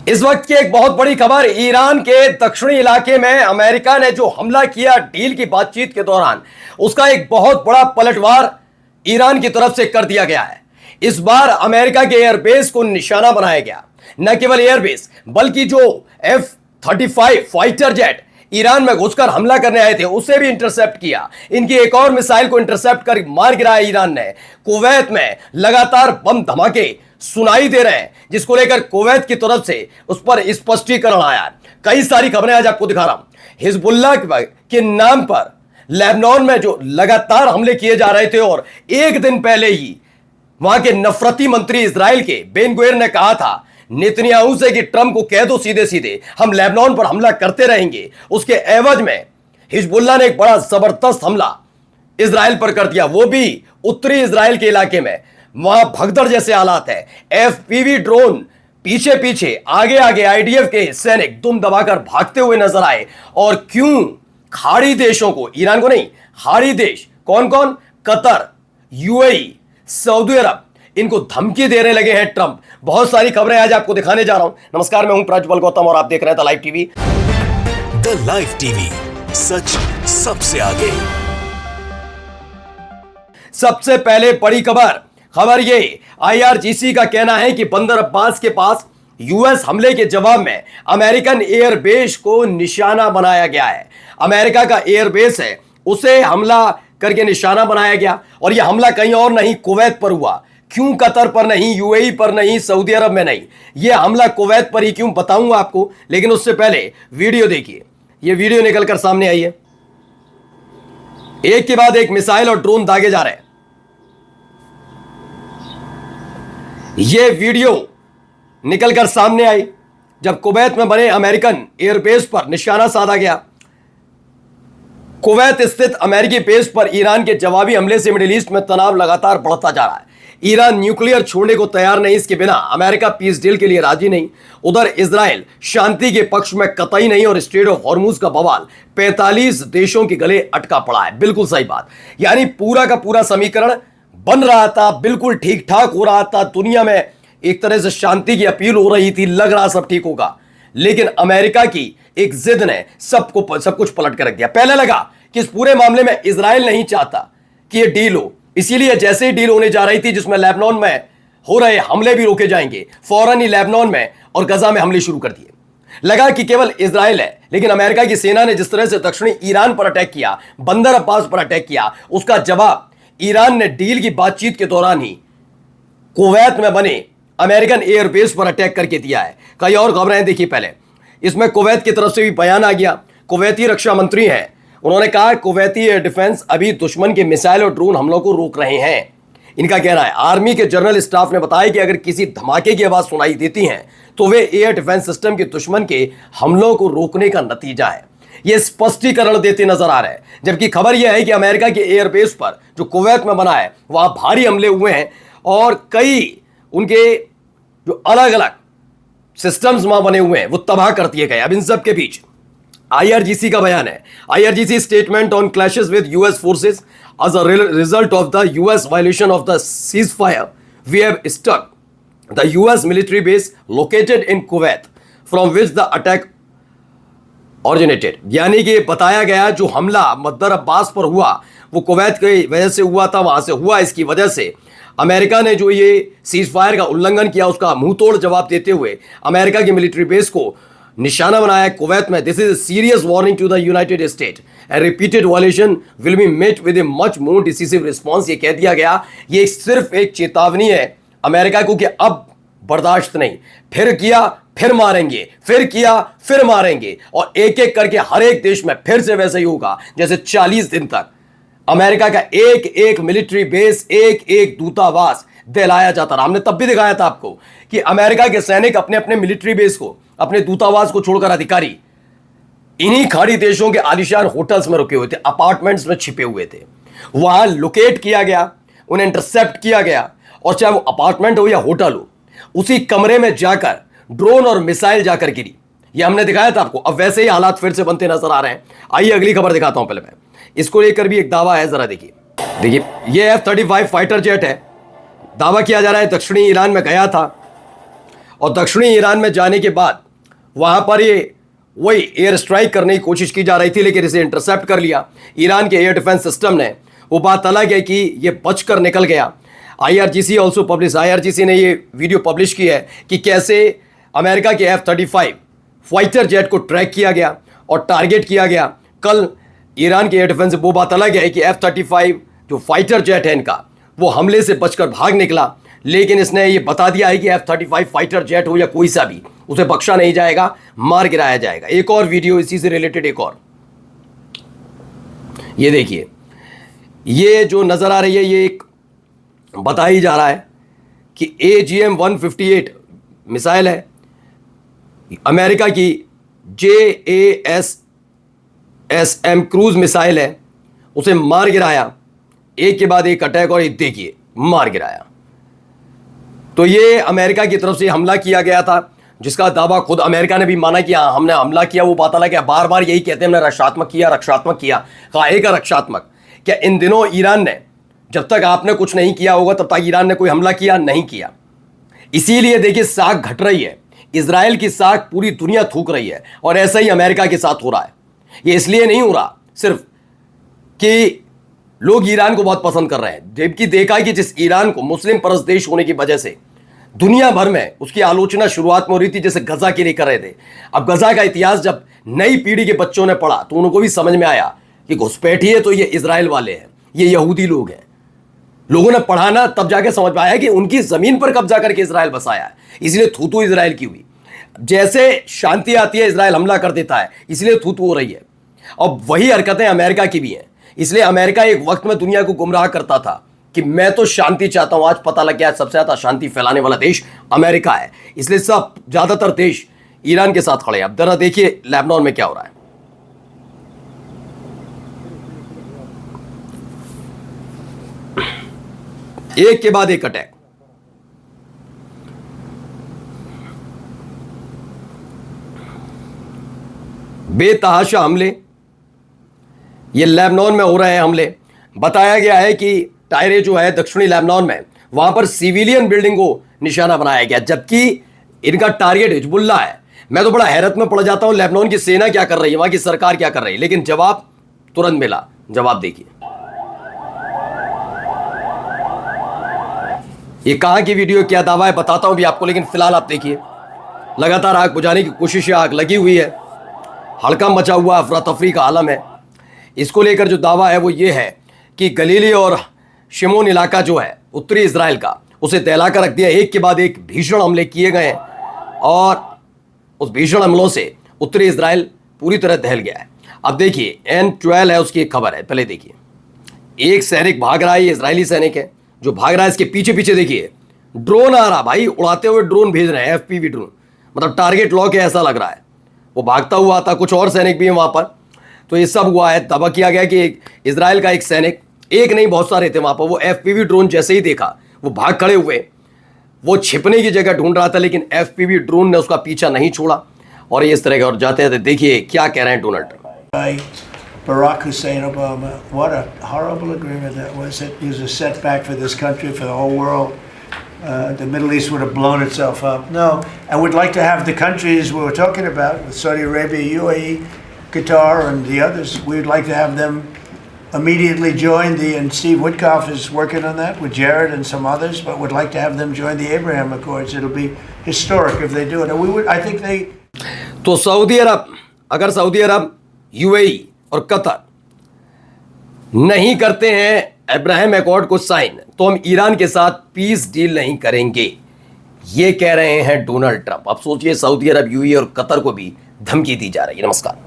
इस वक्त की एक बहुत बड़ी खबर, ईरान के दक्षिणी इलाके में अमेरिका ने जो हमला किया डील की बातचीत के दौरान, उसका एक बहुत बड़ा पलटवार ईरान की तरफ से कर दिया गया है। इस बार अमेरिका के एयरबेस को निशाना बनाया गया। न केवल एयरबेस बल्कि जो F-35 फाइटर जेट ईरान में घुसकर हमला करने आए थे उसे भी इंटरसेप्ट किया। इनकी एक और मिसाइल को इंटरसेप्ट कर मार गिराया ईरान ने। कुवैत में लगातार बम धमाके सुनाई दे रहे हैं, जिसको लेकर कुवैत की तरफ से उस पर स्पष्टीकरण आया। कई सारी खबरें आज आपको दिखा रहा हूं। हिजबुल्लाह के नाम पर लेबनान में जो लगातार हमले किए जा रहे थे, और एक दिन पहले ही वहां के नफरती मंत्री इजराइल के बेन गुवेर ने कहा था नेतन्याहू से कि ट्रंप को कह दो सीधे सीधे हम लेबनान पर हमला करते रहेंगे। उसके एवज में हिजबुल्लाह ने एक बड़ा जबरदस्त हमला इजराइल पर कर दिया, वो भी उत्तरी इजराइल के इलाके में। वहां भगदड़ जैसे हालात है। एफपीवी ड्रोन पीछे पीछे आगे आगे आईडीएफ के सैनिक दुम दबाकर भागते हुए नजर आए। और क्यों खाड़ी देशों को, ईरान को नहीं, खाड़ी देश कौन कौन, कतर, यूएई, सऊदी अरब, इनको धमकी देने लगे हैं ट्रंप। बहुत सारी खबरें आज आपको दिखाने जा रहा हूं। नमस्कार, मैं हूं प्रज्वल गौतम और आप देख रहे हैं the live TV. The live TV, सच सबसे आगे। सबसे पहले बड़ी खबर ये, आईआरजीसी का कहना है कि बंदर अब्बास के पास यूएस हमले के जवाब में अमेरिकन एयरबेस को निशाना बनाया गया है। अमेरिका का एयरबेस है, उसे हमला करके निशाना बनाया गया। और यह हमला कहीं और नहीं, कुवैत पर हुआ। क्यों कतर पर नहीं, यूएई पर नहीं, सऊदी अरब में नहीं, यह हमला कुवैत पर ही क्यों, बताऊंगा आपको। लेकिन उससे पहले वीडियो देखिए। यह वीडियो निकलकर सामने आई है। एक के बाद एक मिसाइल और ड्रोन दागे जा रहे हैं। यह वीडियो निकलकर सामने आई जब कुवैत में बने अमेरिकन एयरबेस पर निशाना साधा गया। कुवैत स्थित अमेरिकी बेस पर ईरान के जवाबी हमले से मिडिल ईस्ट में तनाव लगातार बढ़ता जा रहा है। ईरान न्यूक्लियर छोड़ने को तैयार नहीं, इसके बिना अमेरिका पीस डील के लिए राजी नहीं। उधर इजराइल शांति के पक्ष में कतई नहीं, और स्ट्रेट ऑफ हॉर्मुज का बवाल 45 देशों के गले अटका पड़ा है। बिल्कुल सही बात, यानी पूरा का पूरा समीकरण बन रहा था, बिल्कुल ठीक ठाक हो रहा था। दुनिया में एक तरह से शांति की अपील हो रही थी, लग रहा सब ठीक होगा। लेकिन अमेरिका की एक जिद ने सब कुछ पलट कर रख दिया। पहले लगा कि इस पूरे मामले में इजराइल नहीं चाहता कि यह डील हो, इसीलिए जैसे ही डील होने जा रही थी जिसमें लेबनान में हो रहे हमले भी रोके जाएंगे, फौरन ही लेबनान में और गजा में हमले शुरू कर दिए। लगा कि केवल इजराइल है, लेकिन अमेरिका की सेना ने जिस तरह से दक्षिणी ईरान पर अटैक किया, बंदर अब्बास पर अटैक किया, उसका जवाब ईरान ने डील की बातचीत के दौरान ही कुवैत में बने अमेरिकन एयरबेस पर अटैक करके दिया है। कई और खबरें देखिए। पहले इसमें कुवैत की तरफ से भी बयान आ गया। कुवैती रक्षा मंत्री हैं, उन्होंने कहा कुवैती एयर डिफेंस अभी दुश्मन के मिसाइल और ड्रोन हमलों को रोक रहे हैं। इनका कहना है, आर्मी के जनरल स्टाफ ने बताया कि अगर किसी धमाके की आवाज सुनाई देती है तो वे एयर डिफेंस सिस्टम के दुश्मन के हमलों को रोकने का नतीजा है। ये स्पष्टीकरण देते नजर आ रहे हैं। जबकि खबर यह है कि अमेरिका के एयरबेस पर जो कुवैत में बना है वहां भारी हमले हुए हैं, और कई उनके जो अलग अलग सिस्टम्स वहां बने हुए हैं वो तबाह कर दिए गए। अब इन सब के बीच आईआरजीसी का बयान है। IRGC statement on clashes with US forces as a result of the US violation of the ceasefire we have struck the US military base located in Kuwait from which the attack originated. यानी कि बताया गया जो हमला बंदर अब्बास पर हुआ वो कुवैत की वजह से हुआ था, वहां से हुआ। इसकी वजह से अमेरिका ने जो ये सीज फायर का उल्लंघन किया उसका मुंह तोड़ जवाब देते हुए अमेरिका की मिलिट्री बेस को निशाना बनाया कुवैत में। This is a serious warning to the United State and repeated violation will be met with a much more decisive response. ये कह दिया गया, ये सिर्फ एक चेतावनी है अमेरिका को कि अब बर्दाश्त नहीं, फिर किया फिर मारेंगे, फिर किया फिर मारेंगे, और एक एक करके हर एक देश में फिर से वैसे ही होगा जैसे 40 दिन तक अमेरिका का एक एक मिलिट्री बेस, एक एक दूतावास दिलाया जाता रहा। हमने तब भी दिखाया था आपको कि अमेरिका के सैनिक अपने अपने मिलिट्री बेस को, अपने दूतावास को छोड़कर अधिकारी इन्हीं खाड़ी देशों के आलीशान होटल्स में रुके हुए थे, अपार्टमेंट्स में छिपे हुए थे। वहां लोकेट किया गया, उन्हें इंटरसेप्ट किया गया, और चाहे वो अपार्टमेंट हो या होटल हो, उसी कमरे में जाकर ड्रोन और मिसाइल जाकर गिरी। ये हमने दिखाया था आपको। अब वैसे ही हालात फिर से बनते नजर आ रहे हैं। आइए अगली खबर दिखाता हूं। पहले मैं इसको लेकर भी एक दावा है, जरा देखिए। ये F-35 फाइटर जेट है, दावा किया जा रहा है दक्षिणी ईरान में गया था और दक्षिणी ईरान में जाने के बाद वहां पर ये वही एयर स्ट्राइक करने की कोशिश की जा रही थी, लेकिन इसे इंटरसेप्ट कर लिया ईरान के एयर डिफेंस सिस्टम ने। वो बात अलग है कि ये बचकर निकल गया। IRGC ऑल्सो पब्लिश, IRGC ने ये वीडियो पब्लिश की है कि कैसे अमेरिका के F-35 फाइटर जेट को ट्रैक किया गया और टारगेट किया गया। कल ईरान के एयर डिफेंस, वो बात अलग है कि F-35 जो फाइटर जेट है इनका, वो हमले से बचकर भाग निकला, लेकिन इसने ये बता दिया है कि F-35 फाइटर जेट हो या कोई सा भी, उसे बख्शा नहीं जाएगा, मार गिराया जाएगा। एक और वीडियो इसी से रिलेटेड, एक और ये देखिए, ये जो नजर आ रही है, ये एक बता ही जा रहा है कि AGM-158 मिसाइल है अमेरिका की, JASSM क्रूज मिसाइल है, उसे मार गिराया, एक के बाद एक अटैक, और एक देखिए मार गिराया। तो ये अमेरिका की तरफ से हमला किया गया था, जिसका दावा खुद अमेरिका ने भी माना कि हाँ हमने हमला किया। वो बात अलग है, बार बार यही कहते हैं हमने रक्षात्मक किया, रक्षात्मक किया। काहे का रक्षात्मक? क्या इन दिनों ईरान ने, जब तक आपने कुछ नहीं किया होगा तब तक ईरान ने कोई हमला किया नहीं किया। इसीलिए देखिए साख घट रही है, इजराइल की साख पूरी दुनिया थूक रही है, और ऐसा ही अमेरिका के साथ हो रहा है। ये इसलिए नहीं हो रहा सिर्फ कि लोग ईरान को बहुत पसंद कर रहे हैं, जबकि देखा कि जिस ईरान को मुस्लिम परस्त देश होने की वजह से दुनिया भर में उसकी आलोचना शुरुआत में हो रही थी, जैसे गजा के लिए कर रहे थे। अब गजा का इतिहास जब नई पीढ़ी के बच्चों ने पढ़ा तो उनको भी समझ में आया कि घुसपैठिए तो ये इजराइल वाले हैं, ये यहूदी लोग हैं। लोगों ने पढ़ाना, तब जाके समझ में आया कि उनकी जमीन पर कब्जा करके इजराइल बसाया है, इसलिए थूथू इजराइल की हुई। जैसे शांति आती है इजराइल हमला कर देता है, इसलिए थूथू हो रही है। और वही हरकतें अमेरिका की भी हैं। इसलिए अमेरिका एक वक्त में दुनिया को गुमराह करता था कि मैं तो शांति चाहता हूं, आज पता लग गया सबसे ज्यादा शांति फैलाने वाला देश अमेरिका है। इसलिए सब ज्यादातर देश ईरान के साथ खड़े हैं। अब जरा देखिए लेबनान में क्या हो रहा है। एक के बाद एक अटैक, बेतहाशा हमले, ये लेबनान में हो रहे हैं हमले। बताया गया है कि टायरे जो है दक्षिणी लेबनान में, वहां पर सिविलियन बिल्डिंग को निशाना बनाया गया, जबकि इनका टारगेट हिजबुल्लाह है। मैं तो बड़ा हैरत में पड़ जाता हूं, लेबनान की सेना क्या कर रही है, वहां की सरकार क्या कर रही है, लेकिन जवाब तुरंत मिला। जवाब देखिए, ये कहां की वीडियो, क्या दावा है बताता हूं भी आपको, लेकिन फिलहाल आप देखिए। लगातार आग बुझाने की कोशिश है, आग लगी हुई है, हड़कंप मचा हुआ, अफरा तफरी का आलम है। इसको लेकर जो दावा है वो ये है कि गलीली और शिमोन इलाका जो है उत्तरी इजराइल का, उसे दहला कर रख दिया। एक के बाद एक भीषण हमले किए गए हैं, और उस भीषण हमलों से उत्तरी इजराइल पूरी तरह दहल गया है। अब देखिए N12 है, उसकी एक खबर है, पहले देखिए। एक सैनिक भाग रहा है, ये इजरायली सैनिक है जो भाग रहा है। इसके पीछे पीछे देखिए ड्रोन आ रहा, भाई उड़ाते हुए ड्रोन भेज रहे हैं, FPV ड्रोन, मतलब टारगेट लॉक है ऐसा लग रहा है। वो भागता हुआ आता, कुछ और सैनिक भी हैं वहां पर। तो ये सब हुआ है, दावा किया गया कि इजराइल का एक सैनिक, एक नहीं बहुत सारे थे वहां पर, वो FPV ड्रोन जैसे ही देखा वो भाग खड़े हुए। वो छिपने की जगह ढूंढ रहा था, लेकिन FPV ड्रोन ने उसका पीछा नहीं छोड़ा, और ये इस तरह का। और जाते जाते देखिए क्या कह रहे हैं Donald Trump. Barack Hussein Obama, what a horrible agreement that was. It was a setback for this country, for the whole world. The Middle East would have blown itself up. No, and we'd like to have the countries we were talking about, with Saudi Arabia, UAE, Qatar, and the others, we'd like to have them immediately join and Steve Witkoff is working on that with Jared and some others, but would like to have them join the Abraham Accords. It'll be historic if they do it. And we would, I think they... तो Saudi अरब, अगर Saudi अरब, UAE और Qatar नहीं करते हैं Abraham accord को sign, तो हम Iran के साथ पीस डील नहीं करेंगे, ये कह रहे हैं डोनाल्ड ट्रंप। अब सोचिए सऊदी अरब, UAE और कतर को भी धमकी दी जा रही है। नमस्कार।